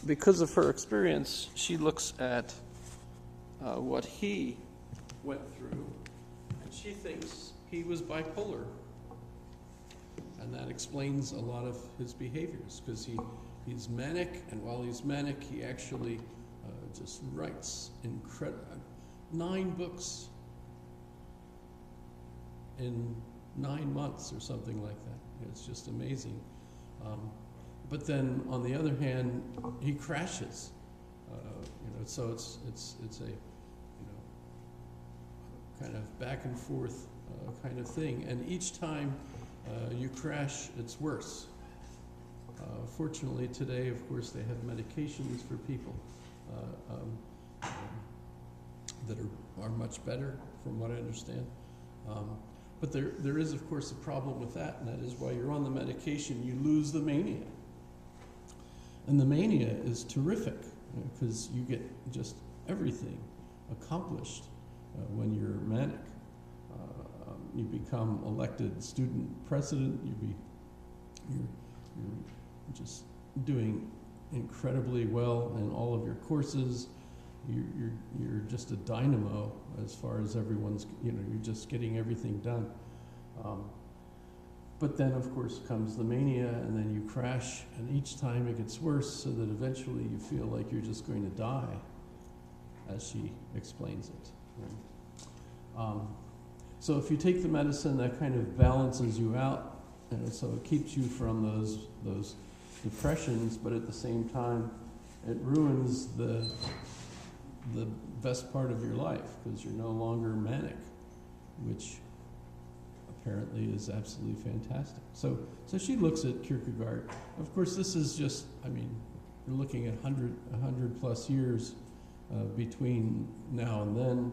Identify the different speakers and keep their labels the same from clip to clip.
Speaker 1: because of her experience, she looks at what he went through, and she thinks he was bipolar. And that explains a lot of his behaviors, because he's manic, and while he's manic, he actually just writes 9 books in 9 months or something like that. It's just amazing. But then, on the other hand, he crashes. So it's a kind of back and forth kind of thing. And each time you crash, it's worse. Fortunately, today, of course, they have medications for people that are much better, from what I understand. But there is, of course, a problem with that, and that is while you're on the medication, you lose the mania. And the mania is terrific, because you get just everything accomplished when you're manic. You become elected student president. You're just doing incredibly well in all of your courses. You're just a dynamo as far as everyone's. You're just getting everything done. But then, of course, comes the mania, and then you crash, and each time it gets worse, so that eventually you feel like you're just going to die, as she explains it. Right? So if you take the medicine, that kind of balances you out, and so it keeps you from those depressions, but at the same time, it ruins the best part of your life, because you're no longer manic, which apparently is absolutely fantastic. So she looks at Kierkegaard. Of course, this is just, you're looking at 100 plus years between now and then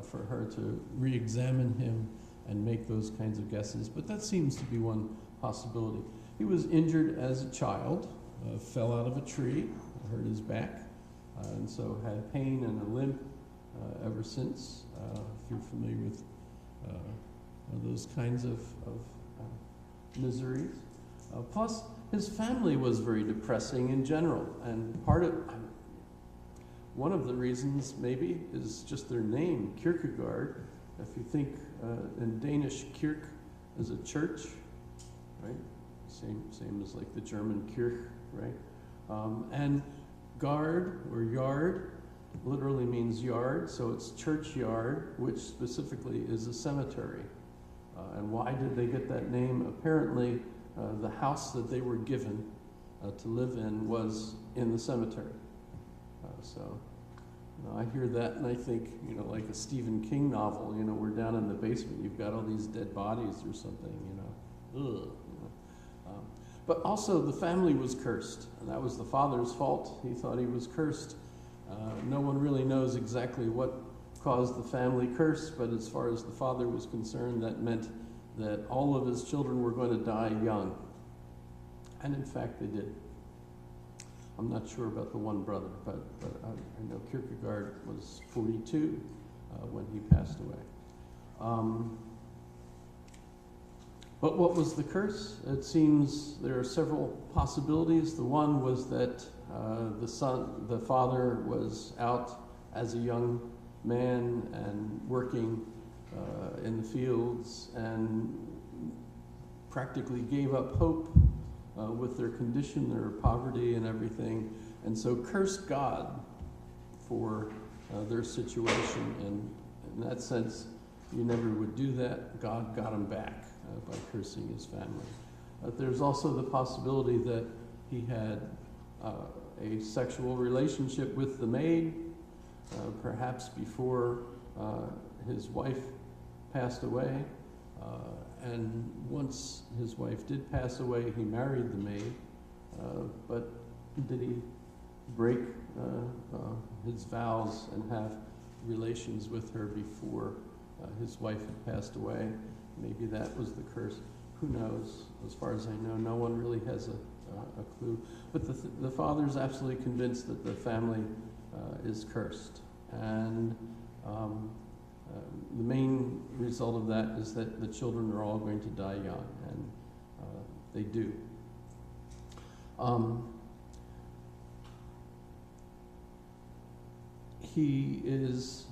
Speaker 1: for her to re-examine him and make those kinds of guesses, but that seems to be one possibility. He was injured as a child, fell out of a tree, hurt his back, and so had pain and a limp ever since, if you're familiar with those kinds of miseries. Plus, his family was very depressing in general, and one of the reasons maybe is just their name, Kierkegaard. If you think in Danish, Kirk is a church, right? Same as like the German Kirche, right? And Gard, or yard, literally means yard, so it's churchyard, which specifically is a cemetery. And why did they get that name? Apparently, the house that they were given to live in was in the cemetery. I hear that and I think, like a Stephen King novel, we're down in the basement, you've got all these dead bodies or something, ugh. But also the family was cursed, and that was the father's fault. He thought he was cursed. No one really knows exactly what caused the family curse, but as far as the father was concerned, that meant that all of his children were going to die young. And in fact, they did. I'm not sure about the one brother, but I know Kierkegaard was 42 when he passed away. But what was the curse? It seems there are several possibilities. The one was that the father was out as a young man and working in the fields and practically gave up hope with their condition, their poverty and everything, and so cursed God for their situation. And in that sense, you never would do that. God got him back by cursing his family. There's also the possibility that he had a sexual relationship with the maid, perhaps before his wife passed away. And once his wife did pass away, he married the maid. But did he break his vows and have relations with her before his wife had passed away? Maybe that was the curse. Who knows? As far as I know, no one really has a clue. But the father's absolutely convinced that the family is cursed. And the main result of that is that the children are all going to die young, and they do. he is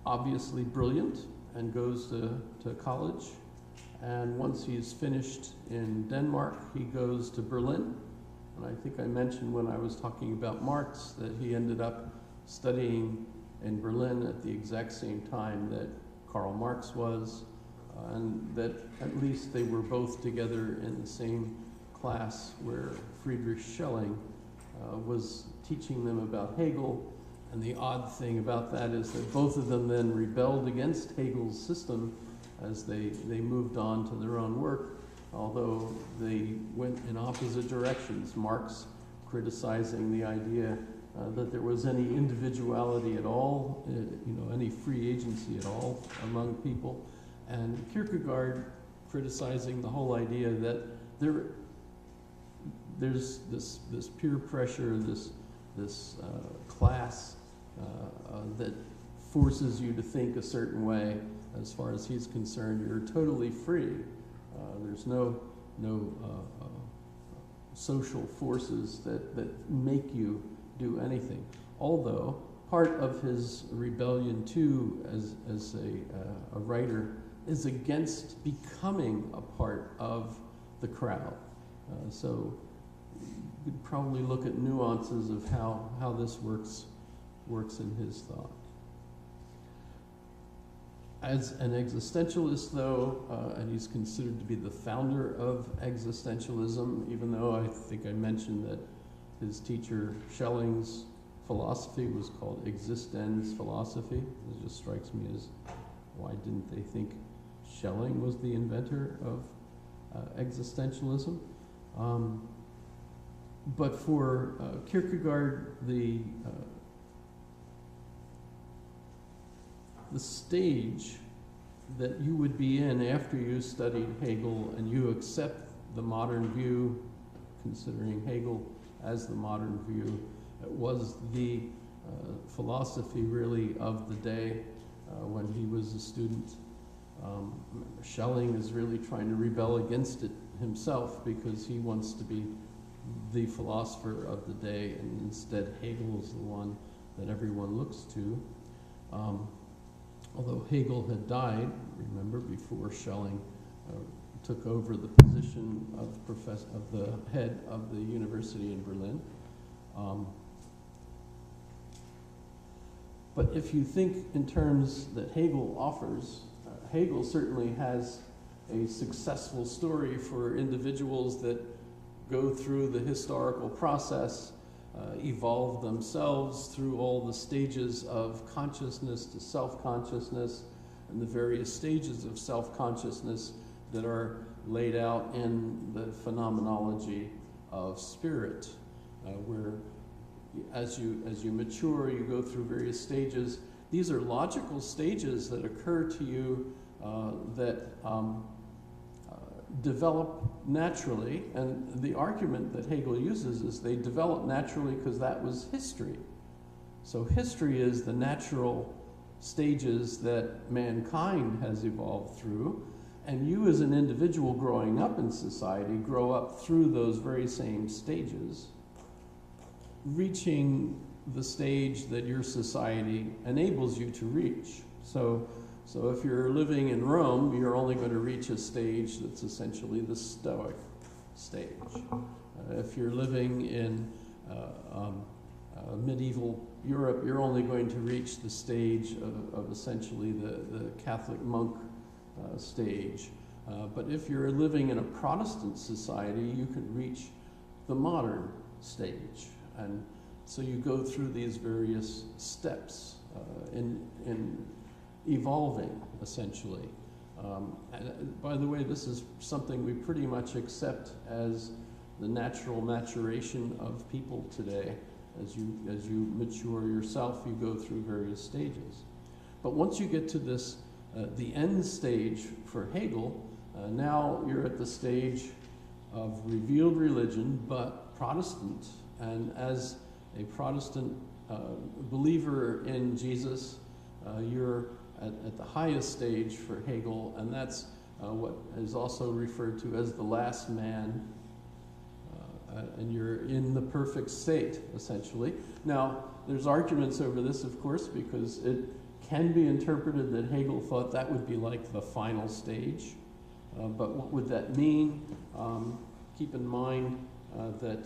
Speaker 1: obviously brilliant and goes to college. And once he's finished in Denmark, he goes to Berlin. And I think I mentioned when I was talking about Marx that he ended up studying in Berlin at the exact same time that Karl Marx was, and that at least they were both together in the same class where Friedrich Schelling was teaching them about Hegel. And the odd thing about that is that both of them then rebelled against Hegel's system as they moved on to their own work, although they went in opposite directions. Marx criticizing the idea that there was any individuality at all, any free agency at all among people, and Kierkegaard criticizing the whole idea that there's this peer pressure, this class that forces you to think a certain way. As far as he's concerned, you're totally free. There's no social forces that make you do anything. Although part of his rebellion too, as a writer, is against becoming a part of the crowd. So you could probably look at nuances of how this works in his thought. As an existentialist, though, and he's considered to be the founder of existentialism, even though I think I mentioned that his teacher Schelling's philosophy was called existenz philosophy. It just strikes me as, why didn't they think Schelling was the inventor of existentialism? But for Kierkegaard, the stage that you would be in after you studied Hegel and you accept the modern view, considering Hegel as the modern view, it was the philosophy really of the day when he was a student. Schelling is really trying to rebel against it himself because he wants to be the philosopher of the day, and instead Hegel is the one that everyone looks to. Although Hegel had died, remember, before Schelling took over the position of the head of the university in Berlin. But if you think in terms that Hegel offers, Hegel certainly has a successful story for individuals that go through the historical process, evolve themselves through all the stages of consciousness to self-consciousness, and the various stages of self-consciousness that are laid out in the phenomenology of spirit, where as you mature, you go through various stages. These are logical stages that occur to you that develop naturally, and the argument that Hegel uses is they develop naturally because that was history. So history is the natural stages that mankind has evolved through, and you as an individual growing up in society grow up through those very same stages, reaching the stage that your society enables you to reach. So if you're living in Rome, you're only going to reach a stage that's essentially the Stoic stage. If you're living in medieval Europe, you're only going to reach the stage of essentially the Catholic monk stage. But if you're living in a Protestant society, you can reach the modern stage. And so you go through these various steps in evolving, essentially. And by the way, this is something we pretty much accept as the natural maturation of people today. As you mature yourself, you go through various stages. But once you get to this, the end stage for Hegel, now you're at the stage of revealed religion, but Protestant. And as a Protestant believer in Jesus, you're at the highest stage for Hegel, and that's what is also referred to as the last man, and you're in the perfect state, essentially. Now, there's arguments over this, of course, because it can be interpreted that Hegel thought that would be like the final stage. But what would that mean? Keep in mind that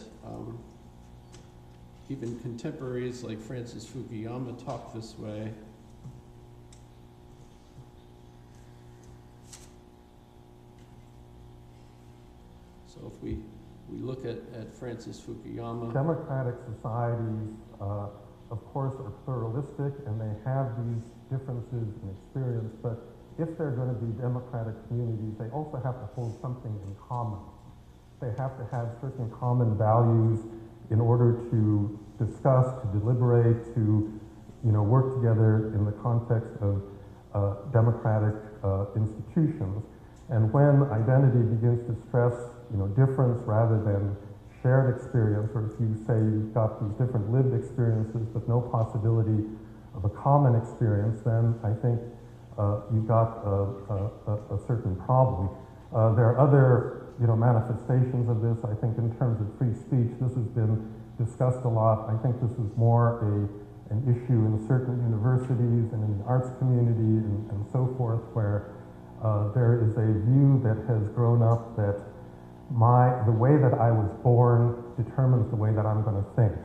Speaker 1: even contemporaries like Francis Fukuyama talk this way. So if we look at Francis Fukuyama.
Speaker 2: Democratic societies, of course, are pluralistic and they have these differences in experience, but if they're going to be democratic communities, they also have to hold something in common. They have to have certain common values in order to discuss, to deliberate, to work together in the context of democratic institutions. And when identity begins to stress difference rather than shared experience, or if you say you've got these different lived experiences but no possibility of a common experience, then I think you've got a certain problem. There are other manifestations of this. I think in terms of free speech, this has been discussed a lot. I think this is more an issue in certain universities and in the arts community and so forth, where there is a view that has grown up that the way that I was born determines the way that I'm going to think.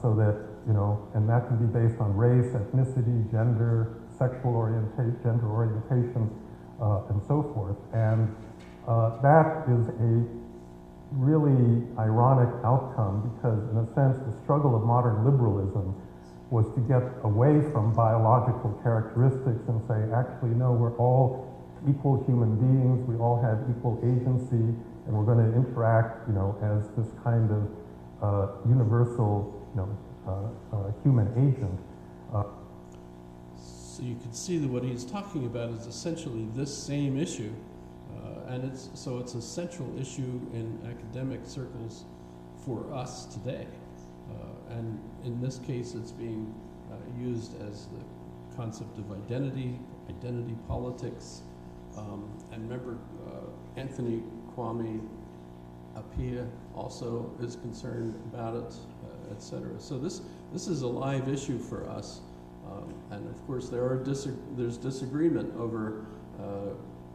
Speaker 2: So that, and that can be based on race, ethnicity, gender, sexual orientation, gender orientation, and so forth. And that is a really ironic outcome because, in a sense, the struggle of modern liberalism was to get away from biological characteristics and say, actually, no, we're all equal human beings, we all have equal agency, and we're going to interact, as this kind of universal, human agent.
Speaker 1: So you can see that what he's talking about is essentially this same issue, and it's a central issue in academic circles for us today. And in this case, it's being used as the concept of identity politics. And remember, Anthony Kwame Appiah also is concerned about it, etc. So this is a live issue for us. And of course, there's disagreement over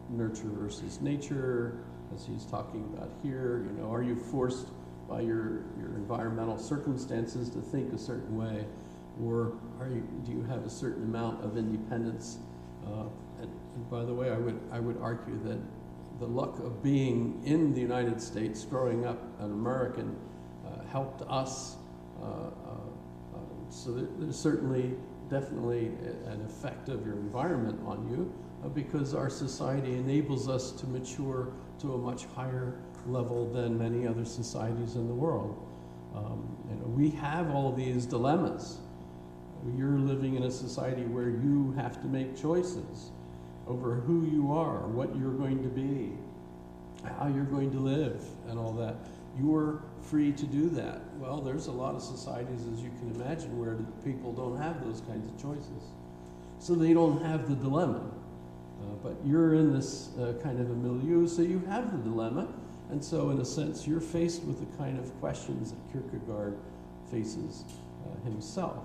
Speaker 1: nurture versus nature, as he's talking about here. Are you forced by your environmental circumstances to think a certain way, or do you have a certain amount of independence? And by the way, I would argue that the luck of being in the United States, growing up an American, helped us. So there's definitely an effect of your environment on you, because our society enables us to mature to a much higher level than many other societies in the world. We have all these dilemmas. You're living in a society where you have to make choices over who you are, what you're going to be, how you're going to live, and all that. You're free to do that. Well, there's a lot of societies, as you can imagine, where people don't have those kinds of choices. So they don't have the dilemma. But you're in this kind of a milieu, so you have the dilemma. And so, in a sense, you're faced with the kind of questions that Kierkegaard faces himself.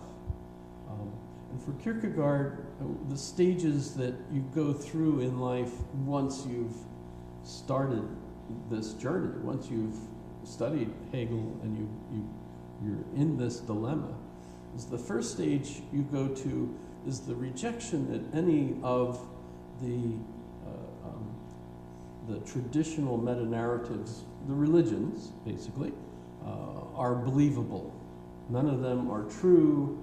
Speaker 1: And for Kierkegaard, the stages that you go through in life once you've started this journey, once you've studied Hegel and you're in this dilemma, is the first stage you go to is the rejection that any of the traditional meta-narratives, the religions, basically, are believable. None of them are true.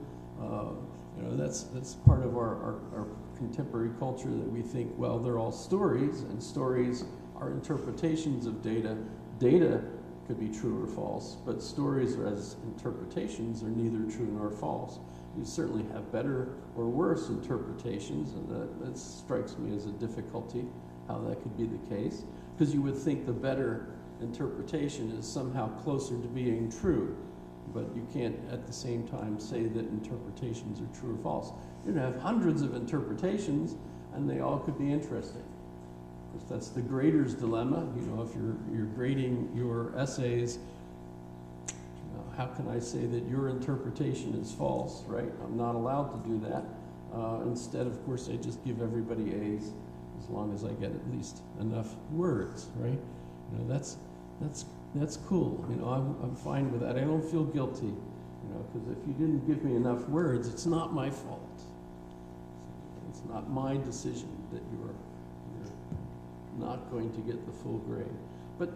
Speaker 1: That's part of our contemporary culture, that we think, well, they're all stories, and stories are interpretations of data. Data could be true or false, but stories as interpretations are neither true nor false. You certainly have better or worse interpretations, and that strikes me as a difficulty, how that could be the case, because you would think the better interpretation is somehow closer to being true, but you can't at the same time say that interpretations are true or false. You have hundreds of interpretations, and they all could be interesting. That's the grader's dilemma. If you're grading your essays, how can I say that your interpretation is false, right? I'm not allowed to do that. Instead, of course, I just give everybody A's as long as I get at least enough words, right? You know, that's cool. You know, I'm fine with that. I don't feel guilty, you know, because if you didn't give me enough words, it's not my fault. It's not my decision that you're not going to get the full grade. But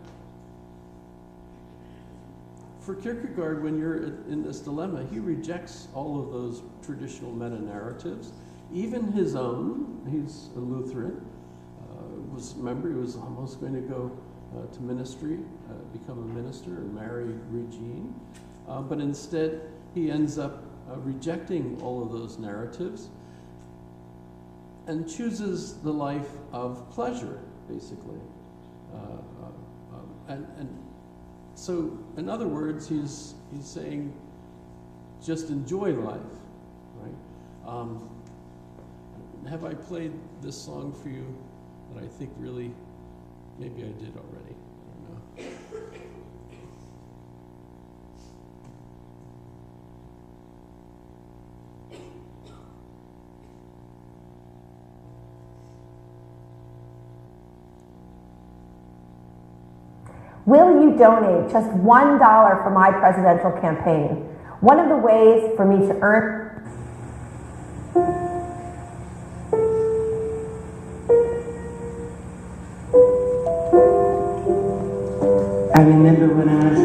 Speaker 1: for Kierkegaard, when you're in this dilemma, he rejects all of those traditional meta-narratives, even his own. He's a Lutheran. Remember, he was almost going to go to ministry, become a minister and marry Regine. But instead, he ends up rejecting all of those narratives and chooses the life of pleasure, basically. So, in other words, he's saying, just enjoy life, right? Have I played this song for you that I think really, maybe I did already, I don't know.
Speaker 3: Will you donate just $1 for my presidential campaign? One of the ways for me to earn...
Speaker 4: I remember when I was